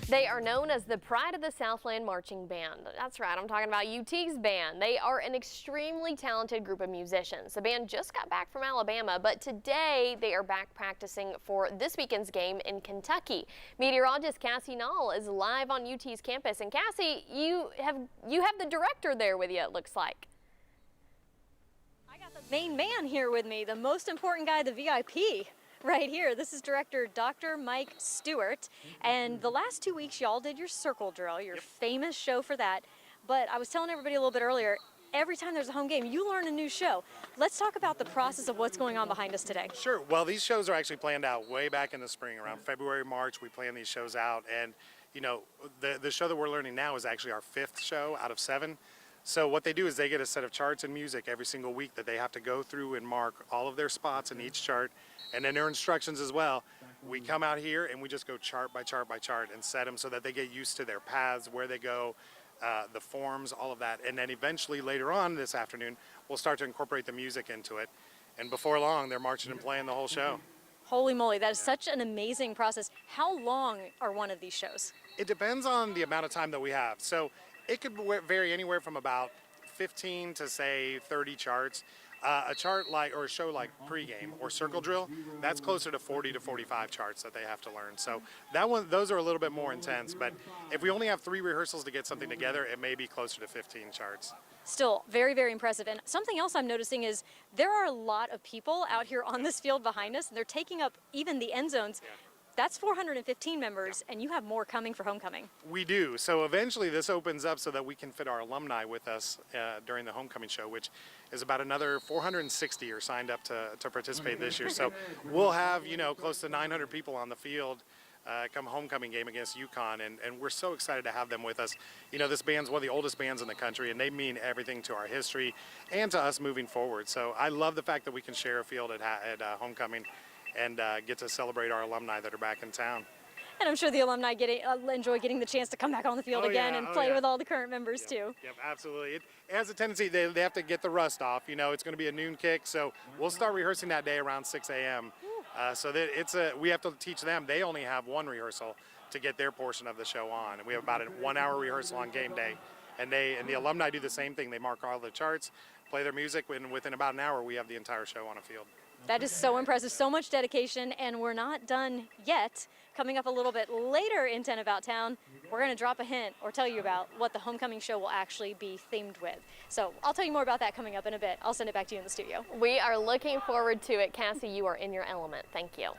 They are known as the pride of the Southland Marching Band. That's right, I'm talking about UT's band. They are an extremely talented group of musicians. The band just got back from Alabama, but today they are back practicing for this weekend's game in Kentucky. Meteorologist Cassie Knoll is live on UT's campus. And Cassie, you have the director there with you, it looks like. I got the main man here with me, the most important guy, the VIP. Right here, this is director Dr. Mike Stewart, and the last 2 weeks y'all did your circle drill, your famous show for that, but I was telling everybody a little bit earlier, every time there's a home game, you learn a new show. Let's talk about the process of what's going on behind us today. Sure. Well, these shows are actually planned out way back in the spring, around February, March. We plan these shows out, and you know, the show that we're learning now is actually our 5th show out of 7. So what they do is they get a set of charts and music every single week that they have to go through and mark all of their spots in each chart, and then their instructions as well. We come out here and we just go chart by chart by chart and set them so that they get used to their paths, where they go, the forms, all of that. And then eventually later on this afternoon, we'll start to incorporate the music into it. And before long, they're marching and playing the whole show. Holy moly, that is such an amazing process. How long are one of these shows? It depends on the amount of time that we have. So it could vary anywhere from about 15 to say 30 charts. A chart or a show like pregame or circle drill, that's closer to 40 to 45 charts that they have to learn. So those are a little bit more intense, but if we only have 3 rehearsals to get something together, it may be closer to 15 charts. Still very, very impressive. And something else I'm noticing is there are a lot of people out here on this field behind us, and they're taking up even the end zones. Yeah. That's 415 members, and you have more coming for homecoming. We do. So eventually this opens up so that we can fit our alumni with us during the homecoming show, which is about another 460 are signed up to participate this year. So we'll have, you know, close to 900 people on the field come homecoming game against UConn, and we're so excited to have them with us. You know, this band's one of the oldest bands in the country, and they mean everything to our history and to us moving forward. So I love the fact that we can share a field at homecoming and get to celebrate our alumni that are back in town. And I'm sure the alumni enjoy getting the chance to come back on the field again and play with all the current members too. Yep, absolutely. It has a tendency, they have to get the rust off. You know, it's going to be a noon kick, so we'll start rehearsing that day around 6 a.m. So that we have to teach them. They only have 1 rehearsal to get their portion of the show on. And we have about a 1-hour rehearsal on game day. And the alumni do the same thing. They mark all the charts, play their music, and within about an hour we have the entire show on a field. That is so impressive, so much dedication, and we're not done yet. Coming up a little bit later in 10 About Town, we're going to drop a hint or tell you about what the homecoming show will actually be themed with. So I'll tell you more about that coming up in a bit. I'll send it back to you in the studio. We are looking forward to it. Cassie, you are in your element. Thank you.